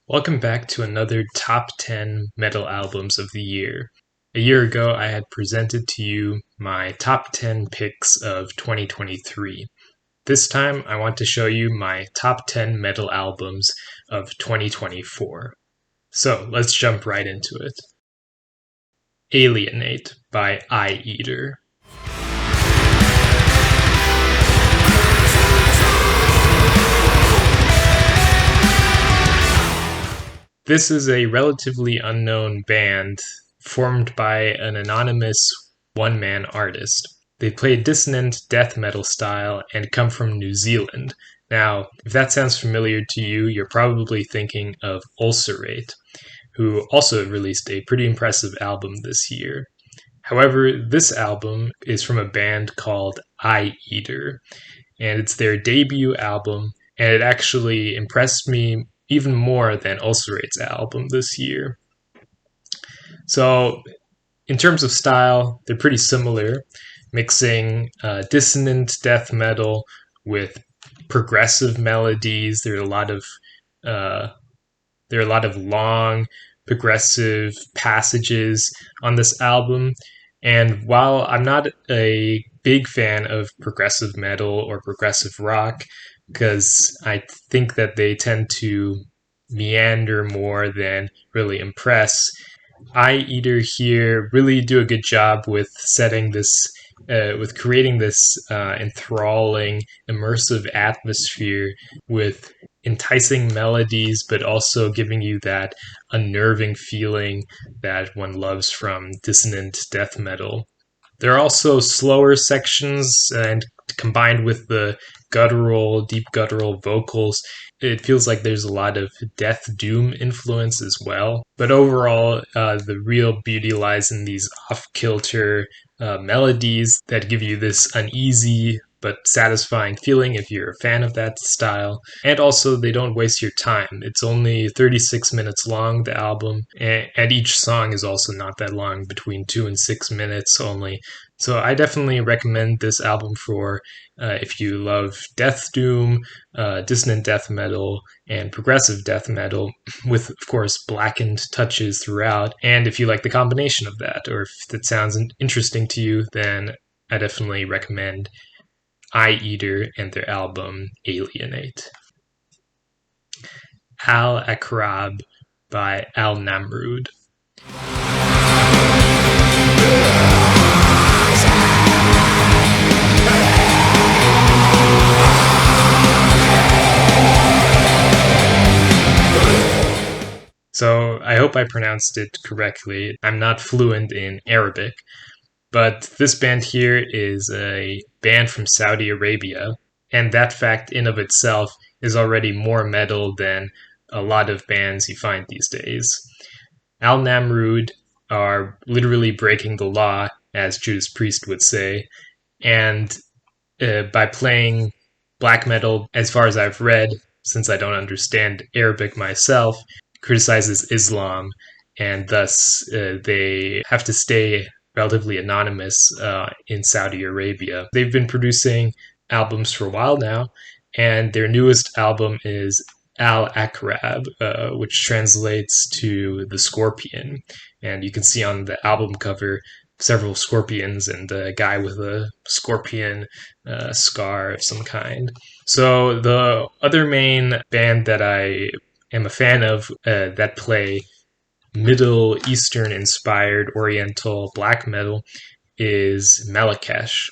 Welcome back to another top 10 metal albums of the year. A year ago, I had presented to you my top 10 picks of 2023. This time, I want to show you my top 10 metal albums of 2024. So, let's jump right into it. Alienate by Eater. This is a relatively unknown band formed by an anonymous one-man artist. They play dissonant death metal style and come from New Zealand. Now, if that sounds familiar to you, you're probably thinking of Ulcerate, who also released a pretty impressive album this year. However, this album is from a band called Eater, and it's their debut album, and it actually impressed me even more than Ulcerate's album this year. So, in terms of style, they're pretty similar, mixing dissonant death metal with progressive melodies. There are a lot of long progressive passages on this album. And while I'm not a big fan of progressive metal or progressive rock, because I think that they tend to meander more than really impress, Eater here really do a good job with setting this, with creating this enthralling, immersive atmosphere with enticing melodies, but also giving you that unnerving feeling that one loves from dissonant death metal. There are also slower sections, and combined with the deep guttural vocals, it feels like there's a lot of death doom influence as well. But overall, the real beauty lies in these off-kilter melodies that give you this uneasy but satisfying feeling if you're a fan of that style. And also, they don't waste your time. It's only 36 minutes long, the album, and each song is also not that long, between 2 and 6 minutes only. So I definitely recommend this album for if you love death doom, dissonant death metal, and progressive death metal, with, of course, blackened touches throughout. And if you like the combination of that, or if that sounds interesting to you, then I definitely recommend Eater and their album Alienate. Aqrab by Al-Namrood. So I hope I pronounced it correctly. I'm not fluent in Arabic, but this band here is a band from Saudi Arabia, and that fact in of itself is already more metal than a lot of bands you find these days. Al-Namrood are literally breaking the law, as Judas Priest would say, and by playing black metal, as far as I've read, since I don't understand Arabic myself, criticizes Islam, and thus they have to stay relatively anonymous in Saudi Arabia. They've been producing albums for a while now, and their newest album is Al-Aqrab, which translates to the scorpion. And you can see on the album cover several scorpions and a guy with a scorpion scar of some kind. So the other main band that I am a fan of that play Middle Eastern inspired Oriental black metal is Malakesh.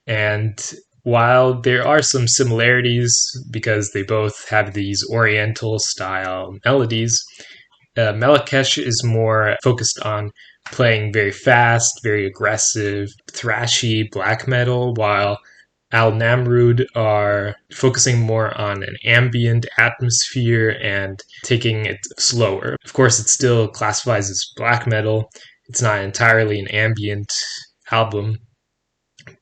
And while there are some similarities because they both have these Oriental style melodies, Malakesh is more focused on playing very fast, very aggressive, thrashy black metal, while Al-Namrood are focusing more on an ambient atmosphere and taking it slower. Of course, it still classifies as black metal. It's not entirely an ambient album,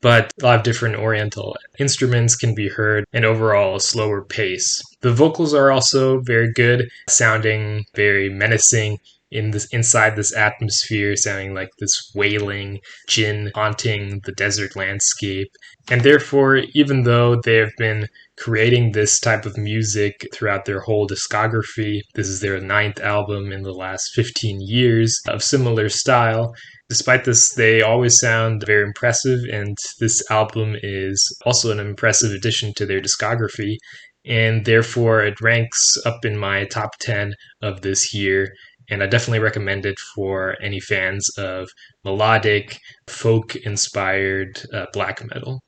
but a lot of different Oriental instruments can be heard, and overall a slower pace. The vocals are also very good, sounding very menacing inside this atmosphere, sounding like this wailing jinn haunting the desert landscape. And therefore, even though they have been creating this type of music throughout their whole discography. This is their 9th album in the last 15 years of similar style. Despite this, they always sound very impressive, and this album is also an impressive addition to their discography, and therefore it ranks up in my top 10 of this year, and I definitely recommend it for any fans of melodic, folk-inspired black metal.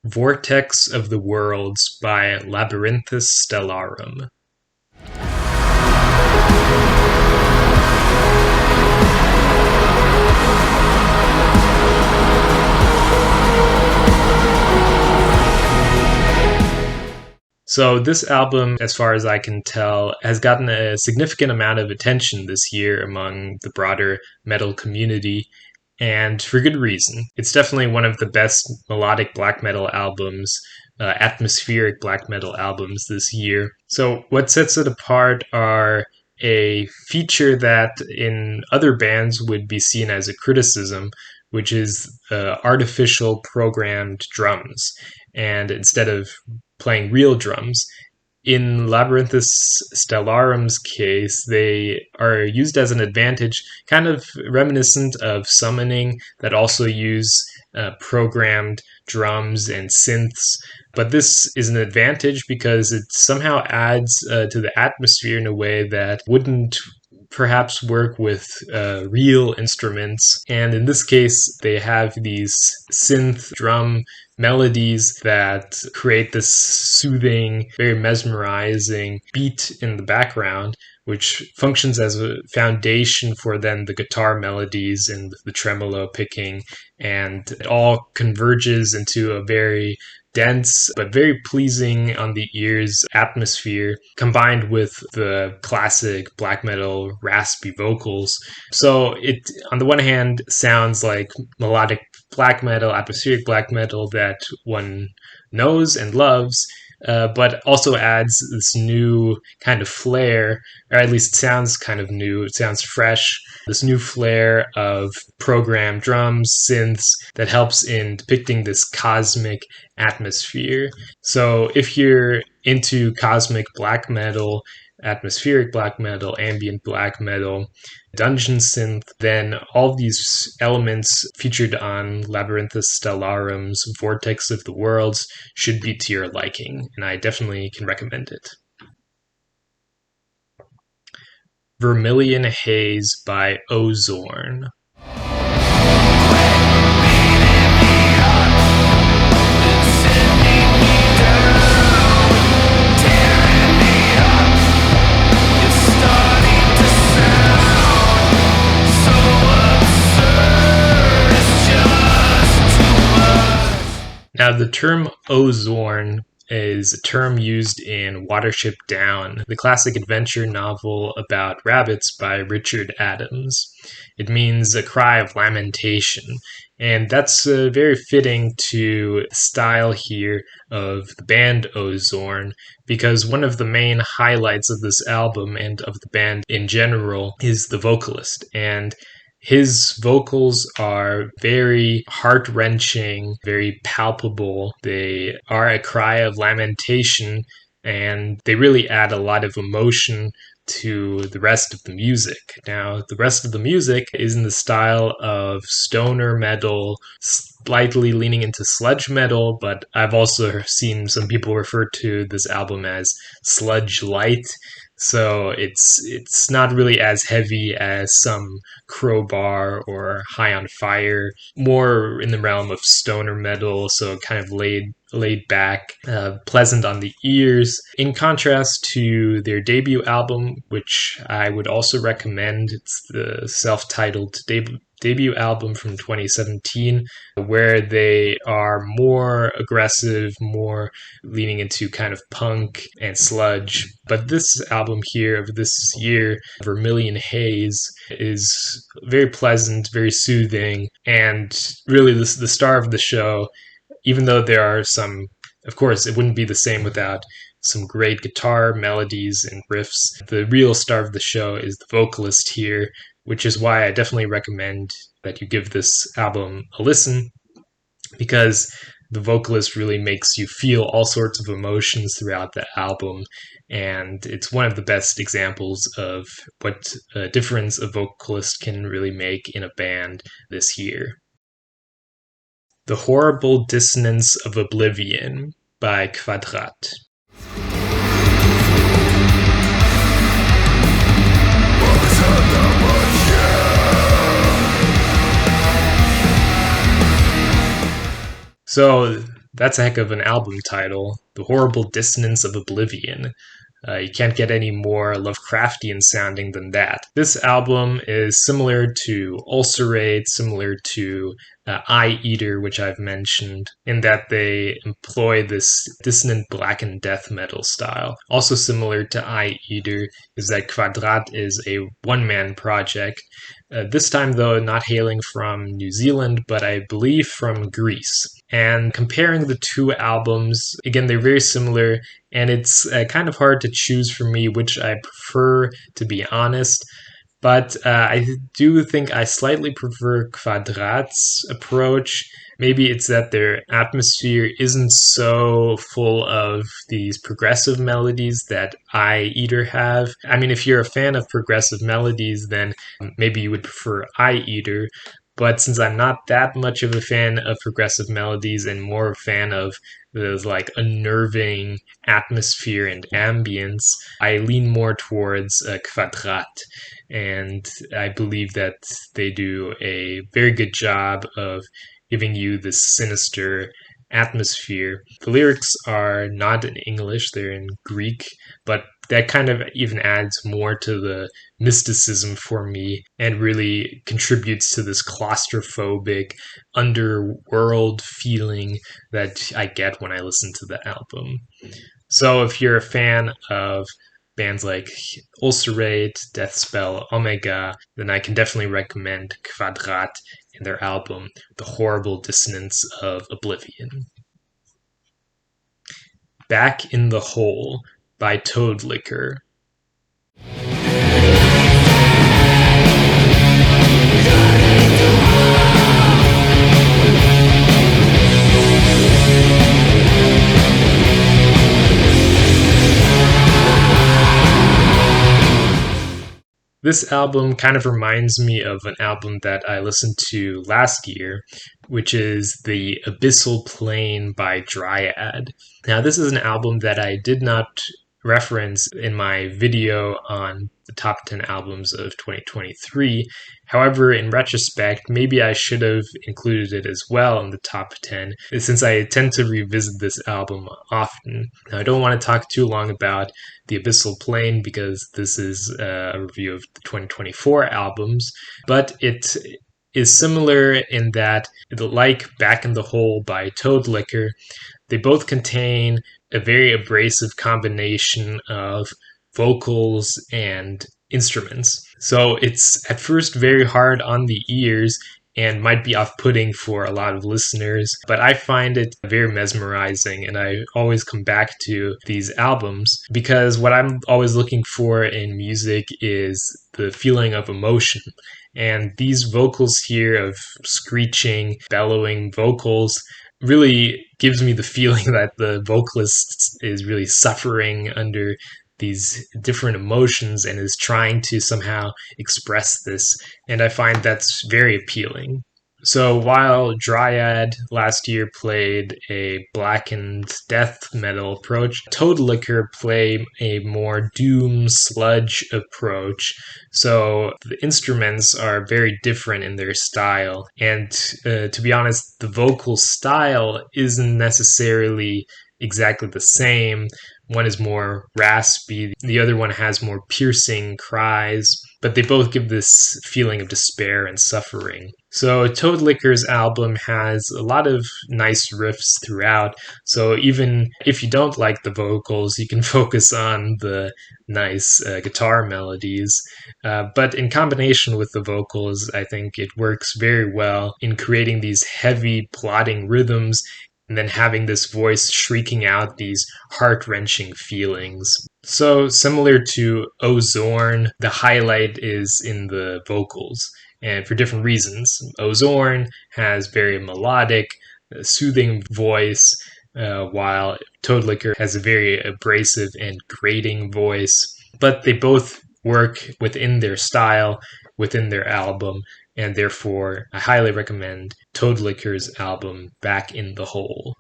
Vortex of the Worlds by Labyrinthus Stellarum. So this album, as far as I can tell, has gotten a significant amount of attention this year among the broader metal community, and for good reason. It's definitely one of the best melodic black metal albums, atmospheric black metal albums this year. So what sets it apart are a feature that in other bands would be seen as a criticism, which is artificial programmed drums. And instead of playing real drums, in Labyrinthus Stellarum's case, they are used as an advantage, kind of reminiscent of Summoning, that also use programmed drums and synths. But this is an advantage because it somehow adds to the atmosphere in a way that wouldn't perhaps work with real instruments. And in this case, they have these synth drum melodies that create this soothing, very mesmerizing beat in the background, which functions as a foundation for then the guitar melodies and the tremolo picking, and it all converges into a very dense but very pleasing on the ears atmosphere, combined with the classic black metal raspy vocals. So it, on the one hand, sounds like melodic black metal, atmospheric black metal that one knows and loves, but also adds this new kind of flair, or at least sounds kind of new, it sounds fresh, this new flair of programmed drums, synths, that helps in depicting this cosmic atmosphere. So if you're into cosmic black metal, atmospheric black metal, ambient black metal, dungeon synth, then all these elements featured on Labyrinthus Stellarum's Vortex of the Worlds should be to your liking, and I definitely can recommend it. Vermillion Haze by Zorn. Now, the term Zorn is a term used in Watership Down, the classic adventure novel about rabbits by Richard Adams. It means a cry of lamentation, and that's very fitting to the style here of the band Zorn, because one of the main highlights of this album and of the band in general is the vocalist, and his vocals are very heart-wrenching, very palpable. They are a cry of lamentation, and they really add a lot of emotion to the rest of the music. Now, the rest of the music is in the style of stoner metal, slightly leaning into sludge metal, but I've also seen some people refer to this album as sludge light. So it's not really as heavy as some Crowbar or High on Fire, more in the realm of stoner metal, so kind of laid back, pleasant on the ears. In contrast to their debut album, which I would also recommend, it's the self-titled debut album from 2017, where they are more aggressive, more leaning into kind of punk and sludge. But this album here of this year, Vermillion Haze, is very pleasant, very soothing, and really the star of the show, even though there are some, of course, it wouldn't be the same without some great guitar melodies and riffs. The real star of the show is the vocalist here, which is why I definitely recommend that you give this album a listen, because the vocalist really makes you feel all sorts of emotions throughout the album, and it's one of the best examples of what a difference a vocalist can really make in a band this year. The Horrible Dissonance of Oblivion by Kvadrat. So that's a heck of an album title, The Horrible Dissonance of Oblivion. You can't get any more Lovecraftian sounding than that. This album is similar to Ulcerate, similar to Eye Eater, which I've mentioned, in that they employ this dissonant black and death metal style. Also similar to Eye Eater is that Kvadrat is a one-man project. This time, though, not hailing from New Zealand, but I believe from Greece. And comparing the two albums, again, they're very similar, and it's kind of hard to choose for me which I prefer, to be honest. But I do think I slightly prefer Kvadrat's approach. Maybe it's that their atmosphere isn't so full of these progressive melodies that Eye Eater have. I mean, if you're a fan of progressive melodies, then maybe you would prefer Eye Eater. But since I'm not that much of a fan of progressive melodies and more a fan of the like unnerving atmosphere and ambience, I lean more towards Kvadrat. And I believe that they do a very good job of giving you this sinister atmosphere. The lyrics are not in English, they're in Greek, but that kind of even adds more to the mysticism for me and really contributes to this claustrophobic underworld feeling that I get when I listen to the album. So if you're a fan of bands like Ulcerate, Deathspell, Omega, then I can definitely recommend Kvadrat and their album, The Horrible Dissonance of Oblivion. Back in the Hole by Toadliquor. This album kind of reminds me of an album that I listened to last year, which is The Abyssal Plane by Dryad. Now, this is an album that I did not reference in my video on the top 10 albums of 2023. However, in retrospect, maybe I should have included it as well in the top 10, since I tend to revisit this album often. Now, I don't want to talk too long about The Abyssal Plane because this is a review of the 2024 albums, but it is similar in that, like Back in the Hole by Toadliquor, they both contain a very abrasive combination of vocals and instruments. So it's at first very hard on the ears and might be off-putting for a lot of listeners, but I find it very mesmerizing, and I always come back to these albums because what I'm always looking for in music is the feeling of emotion. And these vocals here of screeching, bellowing vocals really gives me the feeling that the vocalist is really suffering under these different emotions and is trying to somehow express this, and I find that's very appealing. So while Dryad last year played a blackened death metal approach, Toadliquor play a more doom sludge approach. So the instruments are very different in their style, and to be honest, the vocal style isn't necessarily exactly the same. One is more raspy, the other one has more piercing cries, but they both give this feeling of despair and suffering. So Toadliquor's album has a lot of nice riffs throughout, so even if you don't like the vocals, you can focus on the nice guitar melodies. But in combination with the vocals, I think it works very well in creating these heavy, plodding rhythms and then having this voice shrieking out these heart-wrenching feelings. So similar to O Zorn, the highlight is in the vocals, and for different reasons. O Zorn has very melodic, soothing voice, while Toadliquor has a very abrasive and grating voice. But they both work within their style, within their album, and therefore I highly recommend Toadliquor's album Back in the Hole.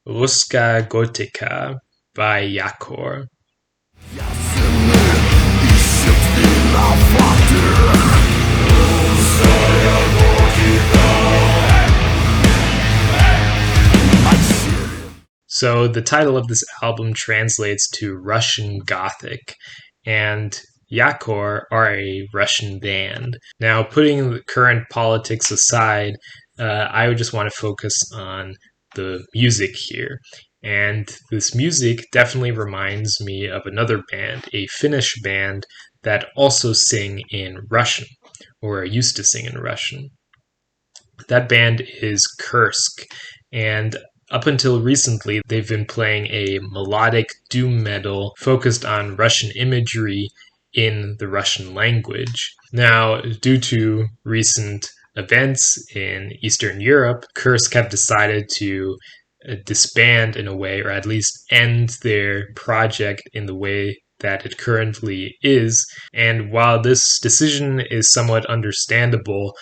Russkая Готика by Yakor. So the title of this album translates to Russian Gothic, and Yakor are a Russian band. Now, putting the current politics aside, I would just want to focus on the music here. And this music definitely reminds me of another band, a Finnish band that also sing in Russian, or used to sing in Russian. That band is Kursk, and up until recently, they've been playing a melodic doom metal focused on Russian imagery in the Russian language. Now, due to recent events in Eastern Europe, Kursk have decided to disband in a way, or at least end their project in the way that it currently is. And while this decision is somewhat understandable,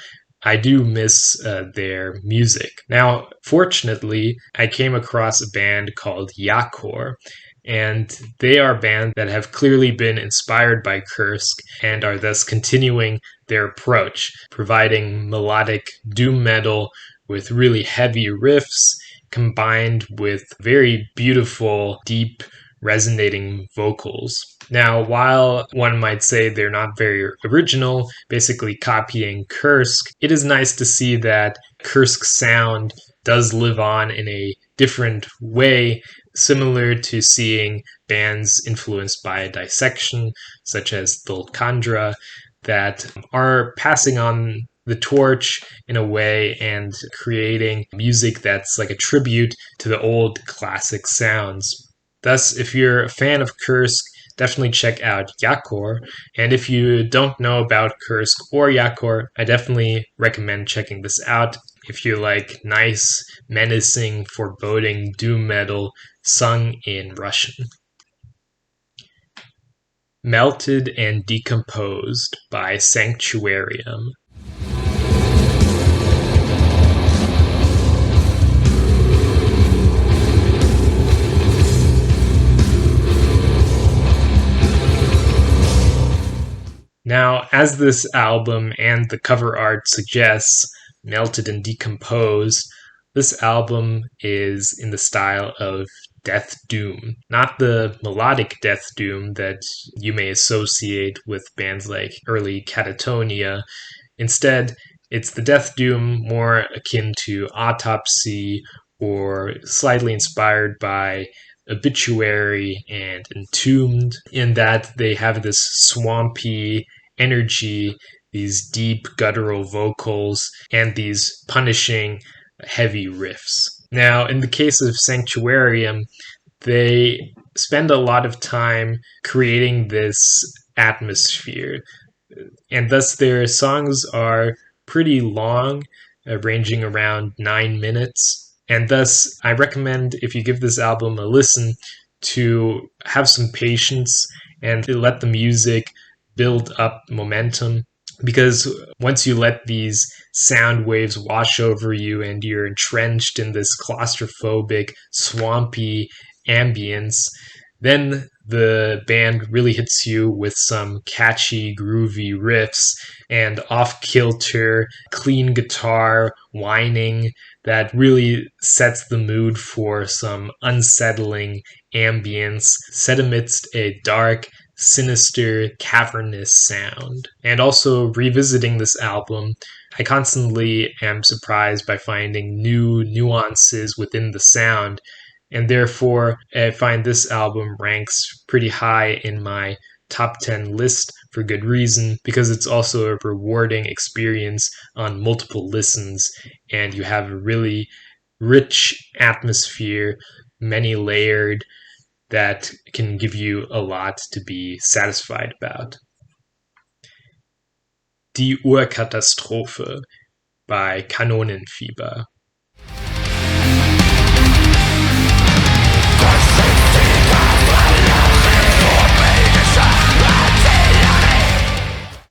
I do miss their music. Now, fortunately, I came across a band called Yakor, and they are a band that have clearly been inspired by Kursk and are thus continuing their approach, providing melodic doom metal with really heavy riffs combined with very beautiful, deep, resonating vocals. Now, while one might say they're not very original, basically copying Kursk, it is nice to see that Kursk's sound does live on in a different way, similar to seeing bands influenced by dissection, such as Thulkandra, that are passing on the torch in a way and creating music that's like a tribute to the old classic sounds. Thus, if you're a fan of Kursk, definitely check out Yakor. And if you don't know about Kursk or Yakor, I definitely recommend checking this out if you like nice, menacing, foreboding doom metal sung in Russian. Melted and Decomposed by Sanctuarium. Now, as this album and the cover art suggests, Melted and Decomposed, this album is in the style of death doom. Not the melodic death doom that you may associate with bands like early Catatonia. Instead, it's the death doom more akin to Autopsy or slightly inspired by Obituary and Entombed, in that they have this swampy energy, these deep guttural vocals, and these punishing heavy riffs. Now, in the case of Sanctuarium, they spend a lot of time creating this atmosphere, and thus their songs are pretty long, ranging around 9 minutes. And thus, I recommend, if you give this album a listen, to have some patience and let the music build up momentum. Because once you let these sound waves wash over you and you're entrenched in this claustrophobic, swampy ambience, then the band really hits you with some catchy, groovy riffs and off-kilter, clean guitar whining that really sets the mood for some unsettling ambience set amidst a dark, sinister, cavernous sound. And also, revisiting this album, I constantly am surprised by finding new nuances within the sound, and therefore I find this album ranks pretty high in my top 10 list for good reason, because it's also a rewarding experience on multiple listens, and you have a really rich atmosphere, many layered, that can give you a lot to be satisfied about. Die Urkatastrophe by Kanonenfieber.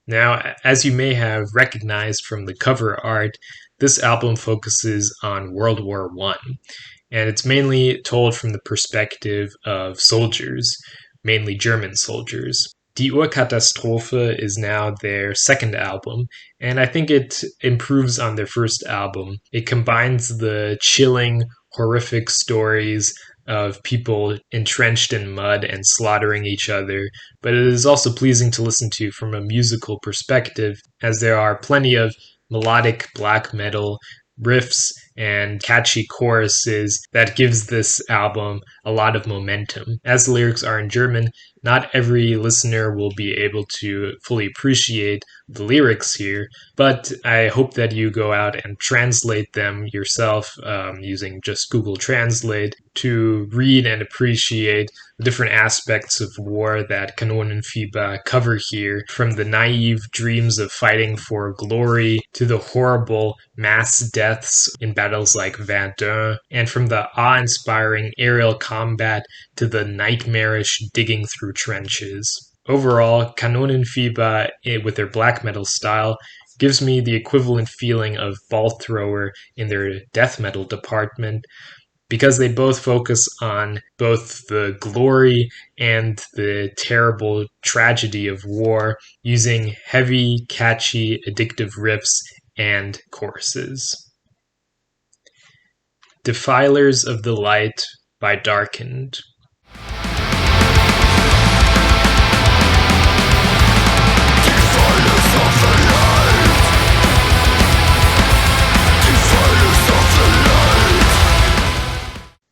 Now, as you may have recognized from the cover art, this album focuses on World War I, and it's mainly told from the perspective of soldiers, mainly German soldiers. Die Urkatastrophe is now their second album, and I think it improves on their first album. It combines the chilling, horrific stories of people entrenched in mud and slaughtering each other, but it is also pleasing to listen to from a musical perspective, as there are plenty of melodic black metal riffs and catchy choruses that gives this album a lot of momentum. As the lyrics are in German, not every listener will be able to fully appreciate the lyrics here, but I hope that you go out and translate them yourself using just Google Translate to read and appreciate the different aspects of war that Kanonenfieber cover here, from the naive dreams of fighting for glory to the horrible mass deaths in battles like Verdun, and from the awe-inspiring aerial combat to the nightmarish digging through trenches. Overall, Kanonenfieber, with their black metal style, gives me the equivalent feeling of Vault Thrower in their death metal department, because they both focus on both the glory and the terrible tragedy of war, using heavy, catchy, addictive riffs and choruses. Defilers of the Light by Darkened.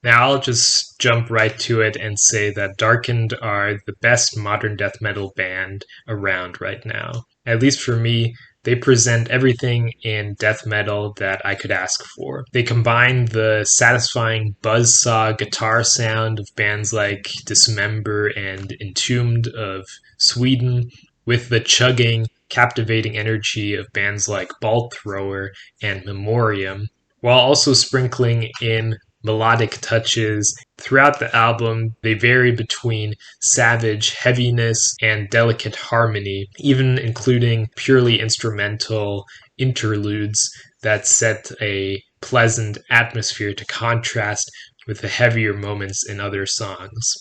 Now I'll just jump right to it and say that Darkened are the best modern death metal band around right now. At least for me, they present everything in death metal that I could ask for. They combine the satisfying buzzsaw guitar sound of bands like Dismember and Entombed of Sweden with the chugging, captivating energy of bands like Vault Thrower and Memoriam, while also sprinkling in melodic touches. Throughout the album, they vary between savage heaviness and delicate harmony, even including purely instrumental interludes that set a pleasant atmosphere to contrast with the heavier moments in other songs.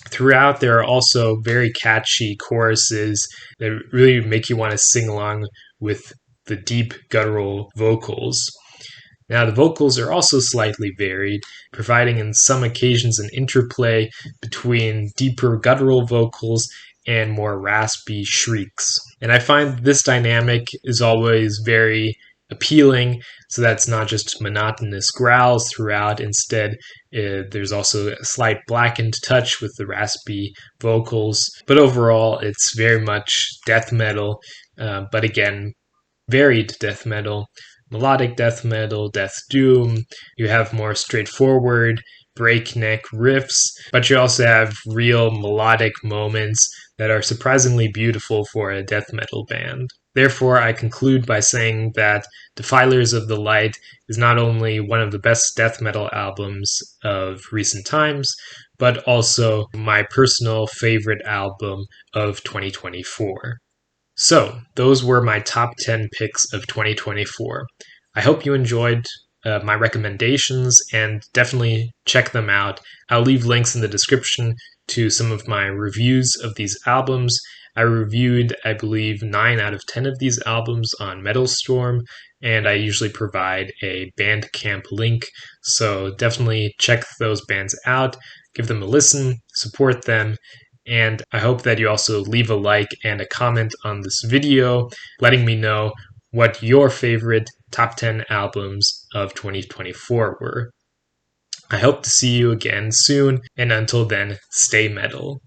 Throughout, there are also very catchy choruses that really make you want to sing along with the deep guttural vocals. Now, the vocals are also slightly varied, providing in some occasions an interplay between deeper guttural vocals and more raspy shrieks. And I find this dynamic is always very appealing, so that's not just monotonous growls throughout. Instead, there's also a slight blackened touch with the raspy vocals. But overall, it's very much death metal, but again, varied death metal. Melodic death metal, death doom. You have more straightforward, breakneck riffs, but you also have real melodic moments that are surprisingly beautiful for a death metal band. Therefore, I conclude by saying that Defilers of the Light is not only one of the best death metal albums of recent times, but also my personal favorite album of 2024. So, those were my top 10 picks of 2024. I hope you enjoyed my recommendations, and definitely check them out. I'll leave links in the description to some of my reviews of these albums. I reviewed, I believe, 9 out of 10 of these albums on Metal Storm, and I usually provide a Bandcamp link, so definitely check those bands out, give them a listen, support them, and I hope that you also leave a like and a comment on this video, letting me know what your favorite top 10 albums of 2024 were. I hope to see you again soon, and until then, stay metal.